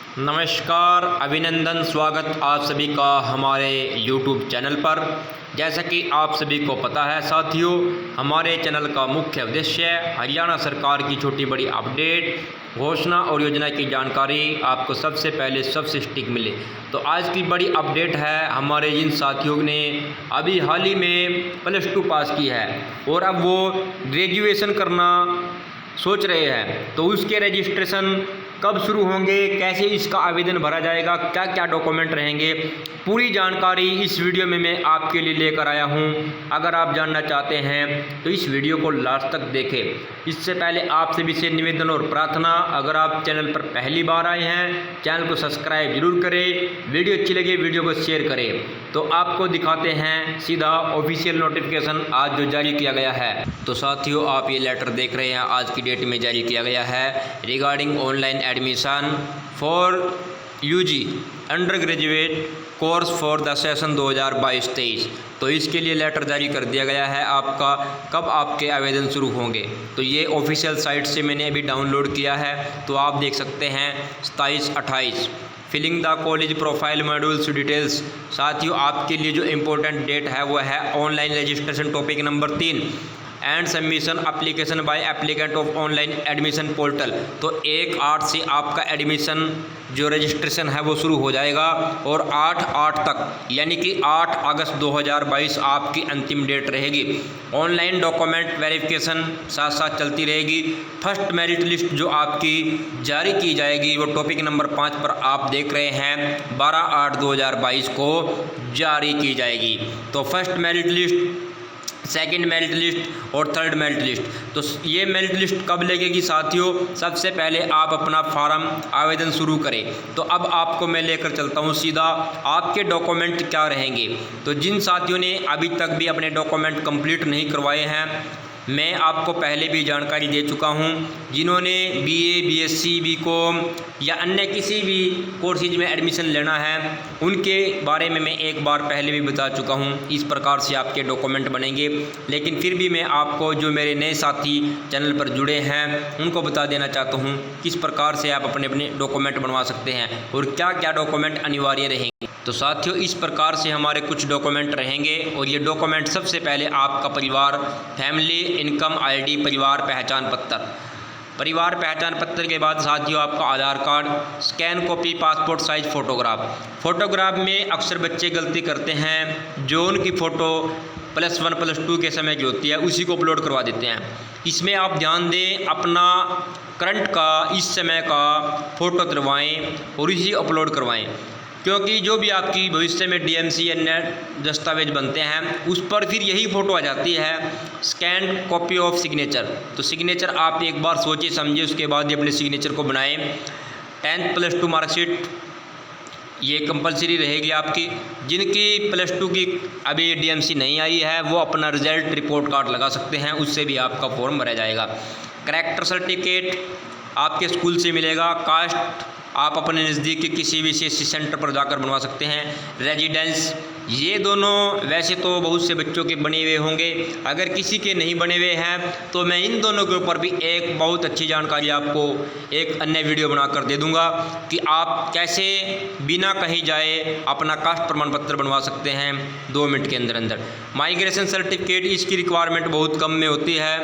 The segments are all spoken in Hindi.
नमस्कार, अभिनंदन, स्वागत आप सभी का हमारे YouTube चैनल पर। जैसा कि आप सभी को पता है साथियों, हमारे चैनल का मुख्य उद्देश्य हरियाणा सरकार की छोटी बड़ी अपडेट, घोषणा और योजना की जानकारी आपको सबसे पहले सबसे सटीक मिले। तो आज की बड़ी अपडेट है, हमारे जिन साथियों ने अभी हाल ही में +2 पास की है और अब वो ग्रेजुएशन करना सोच रहे हैं, तो उसके रजिस्ट्रेशन कब शुरू होंगे, कैसे इसका आवेदन भरा जाएगा, क्या क्या डॉक्यूमेंट रहेंगे, पूरी जानकारी इस वीडियो में मैं आपके लिए लेकर आया हूं। अगर आप जानना चाहते हैं तो इस वीडियो को लास्ट तक देखें। इससे पहले आपसे विशेष निवेदन और प्रार्थना, अगर आप चैनल पर पहली बार आए हैं चैनल को सब्सक्राइब जरूर करें, वीडियो अच्छी लगे वीडियो को शेयर करें। तो आपको दिखाते हैं सीधा ऑफिशियल नोटिफिकेशन आज जो जारी किया गया है। तो साथियों, आप ये लेटर देख रहे हैं, आज की डेट में जारी किया गया है regarding online admission for UG undergraduate course for the session 2022-23। तो इसके लिए लेटर जारी कर दिया गया है आपका, कब आपके आवेदन शुरू होंगे। तो ये ऑफिशियल साइट से मैंने अभी डाउनलोड किया है, तो आप देख सकते हैं 27-28 filling the college profile modules details. साथियों, आपके लिए जो इम्पोर्टेंट डेट है वो है online registration topic number 3 and submission application by applicant of online admission portal. तो 1/8 से आपका एडमिशन जो रजिस्ट्रेशन है वो शुरू हो जाएगा और 8/8 तक यानी कि 8 अगस्त 2022 आपकी अंतिम डेट रहेगी। ऑनलाइन डॉक्यूमेंट वेरिफिकेशन साथ साथ चलती रहेगी। फर्स्ट मेरिट लिस्ट जो आपकी जारी की जाएगी वो टॉपिक नंबर 5 पर आप देख रहे हैं 12/8/2022 को जारी की जाएगी। तो first merit list, second merit list और थर्ड मेरिट लिस्ट। तो ये मेरिट लिस्ट कब लगेगी साथियों, सबसे पहले आप अपना फॉर्म आवेदन शुरू करें। तो अब आपको मैं लेकर चलता हूँ सीधा, आपके डॉक्यूमेंट क्या रहेंगे। तो जिन साथियों ने अभी तक भी अपने डॉक्यूमेंट कंप्लीट नहीं करवाए हैं, मैं आपको पहले भी जानकारी दे चुका हूं। जिन्होंने बीए, बीएससी, बीकॉम या अन्य किसी भी कोर्सेज में एडमिशन लेना है उनके बारे में मैं एक बार पहले भी बता चुका हूं। इस प्रकार से आपके डॉक्यूमेंट बनेंगे, लेकिन फिर भी मैं आपको जो मेरे नए साथी चैनल पर जुड़े हैं उनको बता देना चाहता हूं किस प्रकार से आप अपने अपने डॉक्यूमेंट बनवा सकते हैं और क्या क्या डॉक्यूमेंट अनिवार्य रहेंगे। तो साथियों, इस प्रकार से हमारे कुछ डॉक्यूमेंट रहेंगे और ये डॉक्यूमेंट सबसे पहले आपका परिवार, फैमिली इनकम आईडी, परिवार पहचान पत्र। परिवार पहचान पत्र के बाद साथियों आपका Aadhaar card, scan copy, passport size photograph. Photograph में अक्सर बच्चे गलती करते हैं, जो उनकी फ़ोटो +1 +2 के समय की होती है उसी को अपलोड करवा देते हैं। इसमें आप ध्यान दें, अपना करंट का इस समय का फ़ोटो करवाएँ और इसी अपलोड करवाएँ, क्योंकि जो भी आपकी भविष्य में डीएमसी अन्य दस्तावेज बनते हैं उस पर फिर यही फ़ोटो आ जाती है, स्कैन कॉपी ऑफ सिग्नेचर। तो सिग्नेचर आप एक बार सोचिए समझिए, उसके बाद ही अपने सिग्नेचर को बनाएं। 10th +2 मार्कशीट ये कंपलसरी रहेगी आपकी। जिनकी +2 की अभी डीएमसी नहीं आई है वो अपना रिजल्ट रिपोर्ट कार्ड लगा सकते हैं, उससे भी आपका फॉर्म भरा जाएगा। कैरेक्टर सर्टिफिकेट आपके स्कूल से मिलेगा। कास्ट आप अपने नज़दीक के किसी भी सीएससी सेंटर पर जाकर बनवा सकते हैं। रेजिडेंस, ये दोनों वैसे तो बहुत से बच्चों के बने हुए होंगे, अगर किसी के नहीं बने हुए हैं तो मैं इन दोनों के ऊपर भी एक बहुत अच्छी जानकारी आपको एक अन्य वीडियो बनाकर दे दूंगा कि आप कैसे बिना कहीं जाए अपना कास्ट प्रमाण पत्र बनवा सकते हैं 2 मिनट के अंदर अंदर। माइग्रेशन सर्टिफिकेट, इसकी रिक्वायरमेंट बहुत कम में होती है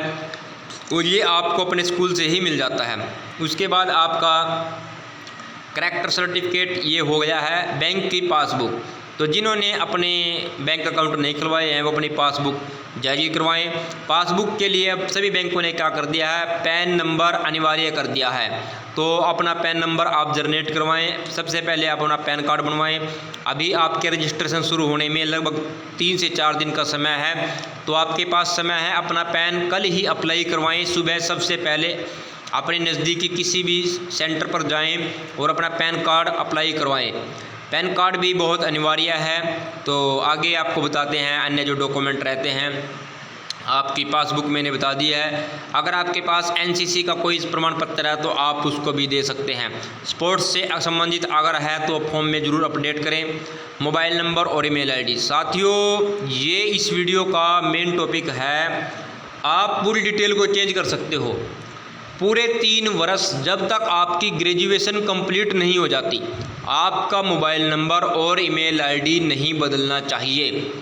और ये आपको अपने स्कूल से ही मिल जाता है। उसके बाद आपका कैरेक्टर सर्टिफिकेट ये हो गया है। बैंक की पासबुक, तो जिन्होंने अपने बैंक अकाउंट नहीं खुलवाए हैं वो अपनी पासबुक जारी करवाएं। पासबुक के लिए अब सभी बैंकों ने क्या कर दिया है, पैन नंबर अनिवार्य कर दिया है। तो अपना पैन नंबर आप जनरेट करवाएं। सबसे पहले आप अपना पैन कार्ड बनवाएं। अभी आपके रजिस्ट्रेशन शुरू होने में लगभग 3 से 4 दिन का समय है, तो आपके पास समय है। अपना पैन कल ही अप्लाई करवाएं। सुबह सबसे पहले अपने नज़दीकी किसी भी सेंटर पर जाएं और अपना पैन कार्ड अप्लाई करवाएं। पैन कार्ड भी बहुत अनिवार्य है। तो आगे आपको बताते हैं अन्य जो डॉक्यूमेंट रहते हैं। आपकी पासबुक मैंने बता दी है। अगर आपके पास एनसीसी का कोई प्रमाण पत्र है तो आप उसको भी दे सकते हैं। स्पोर्ट्स से संबंधित अगर है तो फॉर्म में ज़रूर अपडेट करें। मोबाइल नंबर और ईमेल आईडी। साथियों, ये इस वीडियो का मेन टॉपिक है। आप पूरी डिटेल को चेंज कर सकते हो। पूरे 3 वर्ष जब तक आपकी ग्रेजुएशन कंप्लीट नहीं हो जाती, आपका मोबाइल नंबर और ईमेल आईडी नहीं बदलना चाहिए।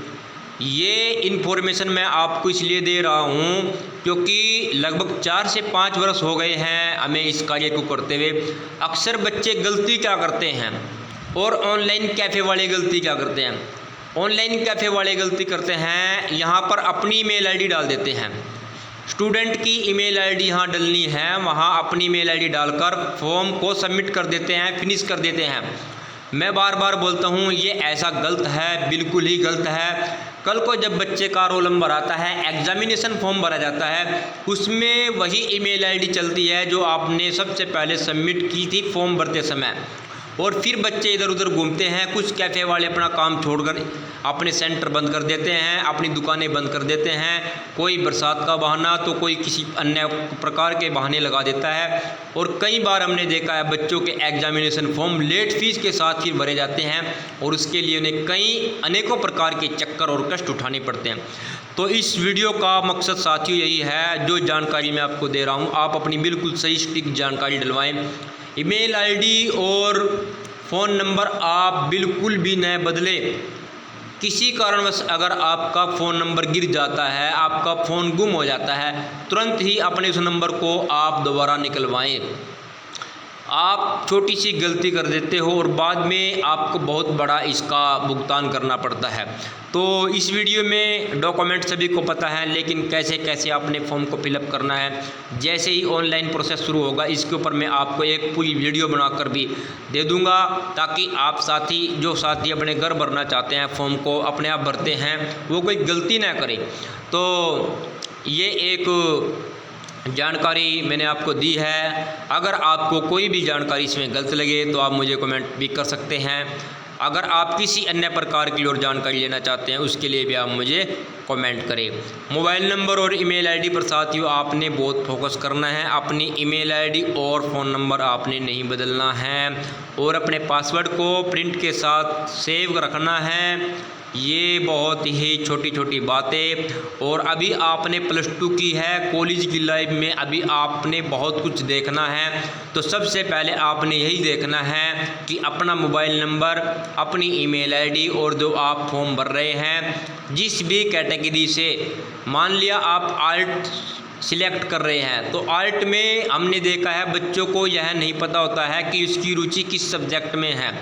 ये इन्फॉर्मेशन मैं आपको इसलिए दे रहा हूँ क्योंकि लगभग 4 से 5 वर्ष हो गए हैं हमें इस कार्य को करते हुए। अक्सर बच्चे गलती क्या करते हैं और ऑनलाइन कैफ़े वाले गलती क्या करते हैं। ऑनलाइन कैफ़े वाले गलती करते हैं, यहाँ पर अपनी ईमेल आईडी डाल देते हैं। स्टूडेंट की ईमेल आईडी यहाँ डलनी है, वहाँ अपनी ईमेल आईडी डालकर फॉर्म को सबमिट कर देते हैं, फिनिश कर देते हैं। मैं बार बार बोलता हूँ ये ऐसा गलत है, बिल्कुल ही गलत है। कल को जब बच्चे का रोल नंबर आता है, एग्जामिनेशन फॉर्म भरा जाता है, उसमें वही ईमेल आईडी चलती है जो आपने सबसे पहले सबमिट की थी फॉर्म भरते समय। और फिर बच्चे इधर उधर घूमते हैं। कुछ कैफ़े वाले अपना काम छोड़कर अपने सेंटर बंद कर देते हैं, अपनी दुकानें बंद कर देते हैं। कोई बरसात का बहाना तो कोई किसी अन्य प्रकार के बहाने लगा देता है। और कई बार हमने देखा है बच्चों के एग्जामिनेशन फॉर्म लेट फीस के साथ फिर भरे जाते हैं और उसके लिए उन्हें कई अनेकों प्रकार के चक्कर और कष्ट उठाने पड़ते हैं। तो इस वीडियो का मकसद साथियों यही है, जो जानकारी मैं आपको दे रहा हूँ आप अपनी बिल्कुल सही सटीक जानकारी डलवाएँ। ईमेल आईडी और फ़ोन नंबर आप बिल्कुल भी न बदलें। किसी कारणवश अगर आपका फ़ोन नंबर गिर जाता है, आपका फ़ोन गुम हो जाता है, तुरंत ही अपने उस नंबर को आप दोबारा निकलवाएं। आप छोटी सी गलती कर देते हो और बाद में आपको बहुत बड़ा इसका भुगतान करना पड़ता है। तो इस वीडियो में डॉक्यूमेंट सभी को पता है, लेकिन कैसे कैसे आपने फॉर्म को फिलअप करना है, जैसे ही ऑनलाइन प्रोसेस शुरू होगा इसके ऊपर मैं आपको एक पूरी वीडियो बनाकर भी दे दूंगा, ताकि आप साथी अपने घर भरना चाहते हैं, फॉर्म को अपने आप भरते हैं, वो कोई गलती ना करें। तो ये एक जानकारी मैंने आपको दी है। अगर आपको कोई भी जानकारी इसमें गलत लगे तो आप मुझे कमेंट भी कर सकते हैं। अगर आप किसी अन्य प्रकार की और जानकारी लेना चाहते हैं उसके लिए भी आप मुझे कमेंट करें। मोबाइल नंबर और ईमेल आईडी पर साथियों आपने बहुत फोकस करना है। अपनी ईमेल आईडी और फ़ोन नंबर आपने नहीं बदलना है और अपने पासवर्ड को प्रिंट के साथ सेव रखना है। ये बहुत ही छोटी छोटी बातें। और अभी आपने +2 की है, कॉलेज की लाइफ में अभी आपने बहुत कुछ देखना है। तो सबसे पहले आपने यही देखना है कि अपना मोबाइल नंबर, अपनी ईमेल आईडी और जो आप फॉर्म भर रहे हैं जिस भी कैटेगरी से, मान लिया आप आर्ट सिलेक्ट कर रहे हैं तो आर्ट में हमने देखा है बच्चों को यह नहीं पता होता है कि उसकी रुचि किस सब्जेक्ट में है।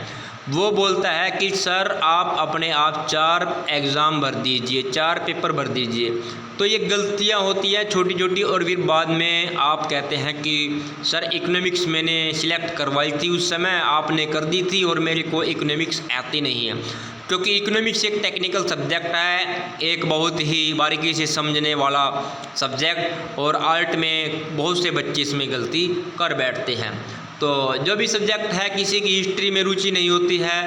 वो बोलता है कि सर आप अपने आप 4 एग्ज़ाम भर दीजिए, 4 पेपर भर दीजिए। तो ये गलतियां होती हैं छोटी छोटी। और फिर बाद में आप कहते हैं कि सर इकोनॉमिक्स मैंने सिलेक्ट करवाई थी, उस समय आपने कर दी थी और मेरे को इकोनॉमिक्स आती नहीं है। क्योंकि इकोनॉमिक्स एक टेक्निकल सब्जेक्ट है, एक बहुत ही बारीकी से समझने वाला सब्जेक्ट, और आर्ट में बहुत से बच्चे इसमें गलती कर बैठते हैं। तो जो भी सब्जेक्ट है, किसी की हिस्ट्री में रुचि नहीं होती है,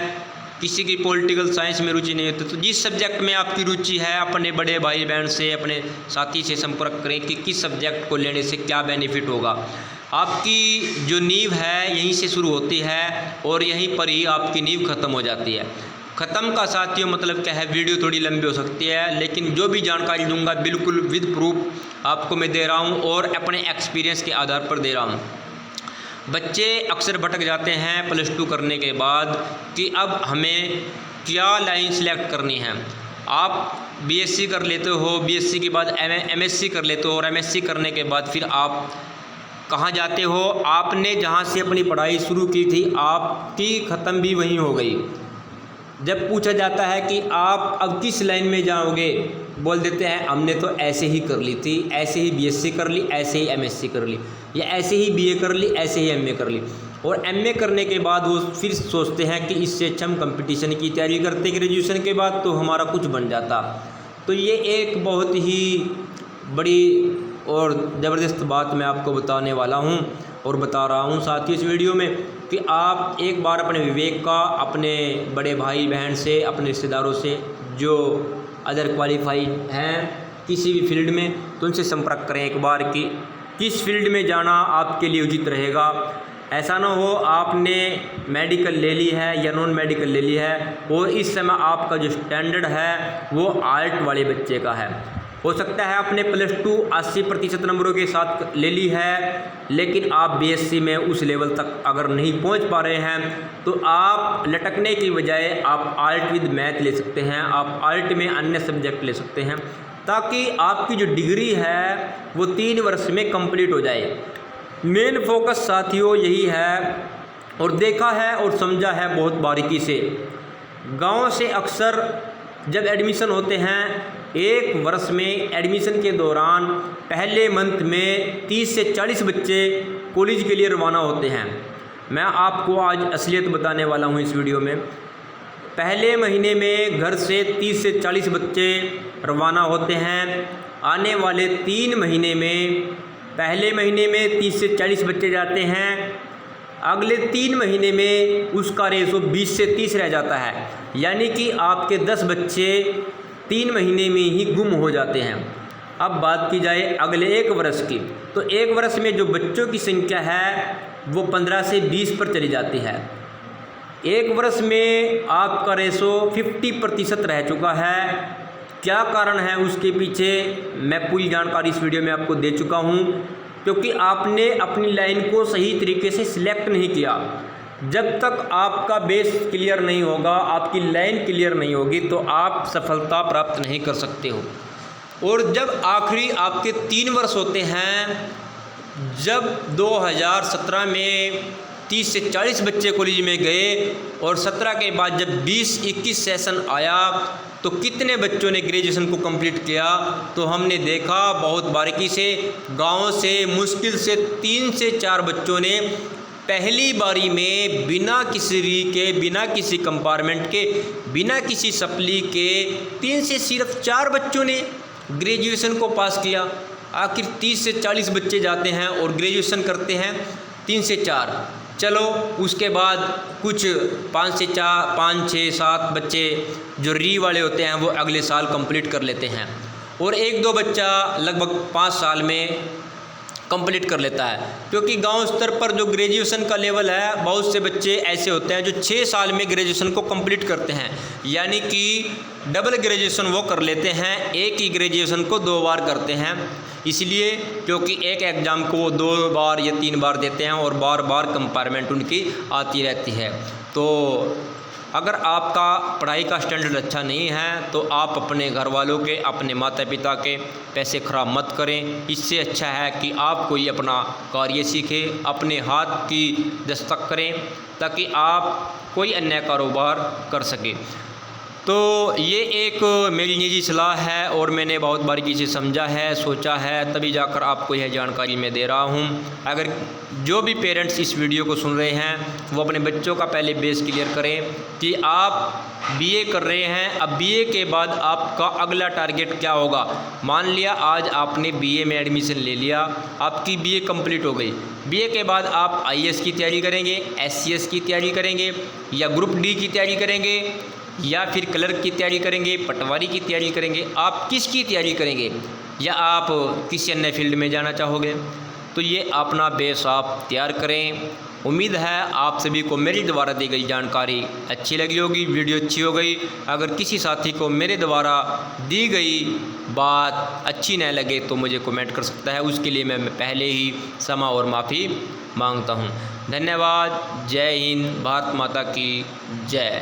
किसी की पॉलिटिकल साइंस में रुचि नहीं होती, तो जिस सब्जेक्ट में आपकी रुचि है अपने बड़े भाई बहन से, अपने साथी से संपर्क करें कि किस सब्जेक्ट को लेने से क्या बेनिफिट होगा। आपकी जो नींव है यहीं से शुरू होती है और यहीं पर ही आपकी नींव ख़त्म हो जाती है। ख़त्म का साथियों मतलब क्या है, वीडियो थोड़ी लंबी हो सकती है, लेकिन जो भी जानकारी दूंगा बिल्कुल विद प्रूफ आपको मैं दे रहा हूँ और अपने एक्सपीरियंस के आधार पर दे रहा हूँ। बच्चे अक्सर भटक जाते हैं +2 करने के बाद कि अब हमें क्या लाइन सेलेक्ट करनी है। आप बीएससी कर लेते हो, बीएससी के बाद एमएससी कर लेते हो और एमएससी करने के बाद फिर आप कहाँ जाते हो, आपने जहाँ से अपनी पढ़ाई शुरू की थी आपकी ख़त्म भी वहीं हो गई। जब पूछा जाता है कि आप अब किस लाइन में जाओगे, बोल देते हैं हमने तो ऐसे ही कर ली थी, ऐसे ही बीएससी कर ली, ऐसे ही एमएससी कर ली, या ऐसे ही बीए कर ली, ऐसे ही एमए कर ली। और एमए करने के बाद वो फिर सोचते हैं कि इससे अच्छा हम कंपटीशन की तैयारी करते ग्रेजुएशन के बाद तो हमारा कुछ बन जाता। तो ये एक बहुत ही बड़ी और ज़बरदस्त बात मैं आपको बताने वाला हूँ और बता रहा हूँ साथियों इस वीडियो में, कि आप एक बार अपने विवेक का अपने बड़े भाई बहन से, अपने रिश्तेदारों से जो अदर क्वालिफाइड हैं किसी भी फील्ड में, तो उनसे संपर्क करें एक बार कि किस फील्ड में जाना आपके लिए उचित रहेगा। ऐसा ना हो आपने मेडिकल ले ली है या नॉन मेडिकल ले ली है और इस समय आपका जो स्टैंडर्ड है वो आर्ट वाले बच्चे का है हो सकता है आपने +2 80% नंबरों के साथ ले ली है, लेकिन आप बीएससी में उस लेवल तक अगर नहीं पहुंच पा रहे हैं तो आप लटकने की बजाय आप आर्ट विद मैथ ले सकते हैं, आप आर्ट में अन्य सब्जेक्ट ले सकते हैं, ताकि आपकी जो डिग्री है वो 3 वर्ष में कंप्लीट हो जाए। मेन फोकस साथियों यही है, और देखा है और समझा है बहुत बारीकी से। गांव से अक्सर जब एडमिशन होते हैं, 1 वर्ष में एडमिशन के दौरान पहले मंथ में 30 से 40 बच्चे कॉलेज के लिए रवाना होते हैं। मैं आपको आज असलियत बताने वाला हूं इस वीडियो में। पहले महीने में घर से 30 से 40 बच्चे रवाना होते हैं। आने वाले 3 महीने में, पहले महीने में 30 से 40 बच्चे जाते हैं, अगले 3 महीने में उसका रेशो 20 से 30 रह जाता है, यानी कि आपके 10 बच्चे 3 महीने में ही गुम हो जाते हैं। अब बात की जाए अगले 1 वर्ष की, तो 1 वर्ष में जो बच्चों की संख्या है वो 15 से 20 पर चली जाती है। 1 वर्ष में आपका रेशो 50% रह चुका है। क्या कारण है उसके पीछे मैं पूरी जानकारी इस वीडियो में आपको दे चुका हूँ, क्योंकि आपने अपनी लाइन को सही तरीके से सिलेक्ट नहीं किया। जब तक आपका बेस क्लियर नहीं होगा, आपकी लाइन क्लियर नहीं होगी, तो आप सफलता प्राप्त नहीं कर सकते हो। और जब आखिरी आपके 3 वर्ष होते हैं, जब 2017 में 30 से 40 बच्चे कॉलेज में गए और 17 के बाद जब 20-21 सेशन आया तो कितने बच्चों ने ग्रेजुएशन को कंप्लीट किया, तो हमने देखा बहुत बारीकी से, गांव से मुश्किल से 3 से 4 बच्चों ने पहली बारी में बिना किसी री के, बिना किसी कंपार्टमेंट के, बिना किसी सप्ली के 3 से सिर्फ 4 बच्चों ने ग्रेजुएशन को पास किया। आखिर 30 से 40 बच्चे जाते हैं और ग्रेजुएशन करते हैं 3 से 4। चलो उसके बाद कुछ 5 से 4, 5, 6, 7 बच्चे जो री वाले होते हैं वो अगले साल कंप्लीट कर लेते हैं, और 1-2 बच्चा लगभग 5 साल में कंप्लीट कर लेता है। क्योंकि गांव स्तर पर जो ग्रेजुएशन का लेवल है, बहुत से बच्चे ऐसे होते हैं जो 6 साल में ग्रेजुएशन को कंप्लीट करते हैं, यानी कि डबल ग्रेजुएशन वो कर लेते हैं, एक ही ग्रेजुएशन को 2 बार करते हैं। इसलिए क्योंकि एक एग्ज़ाम को वो 2 बार या 3 बार देते हैं और बार बार कंपार्टमेंट उनकी आती रहती है। तो अगर आपका पढ़ाई का स्टैंडर्ड अच्छा नहीं है तो आप अपने घर वालों के, अपने माता पिता के पैसे खराब मत करें। इससे अच्छा है कि आप कोई अपना कार्य सीखें, अपने हाथ की दस्तक करें, ताकि आप कोई अन्य कारोबार कर सकें। तो ये एक मेरी निजी सलाह है और मैंने बहुत बारीकी से समझा है, सोचा है, तभी जाकर आपको यह जानकारी मैं दे रहा हूँ। अगर जो भी पेरेंट्स इस वीडियो को सुन रहे हैं वो अपने बच्चों का पहले बेस क्लियर करें कि आप बीए कर रहे हैं, अब बीए के बाद आपका अगला टारगेट क्या होगा। मान लिया आज आपने बीए में एडमिशन ले लिया, आपकी बीए कंप्लीट हो गई, बीए के बाद आप आईएएस की तैयारी करेंगे, एससीएस की तैयारी करेंगे, या ग्रुप डी की तैयारी करेंगे, या फिर क्लर्क की तैयारी करेंगे, पटवारी की तैयारी करेंगे, आप किसकी तैयारी करेंगे, या आप किसी अन्य फील्ड में जाना चाहोगे। तो ये अपना बेस आप तैयार करें। उम्मीद है आप सभी को मेरे द्वारा दी गई जानकारी अच्छी लगी होगी, वीडियो अच्छी हो गई। अगर किसी साथी को मेरे द्वारा दी गई बात अच्छी न लगे तो मुझे कमेंट कर सकता है, उसके लिए मैं पहले ही क्षमा और माफ़ी मांगता हूँ। धन्यवाद। जय हिंद। भारत माता की जय।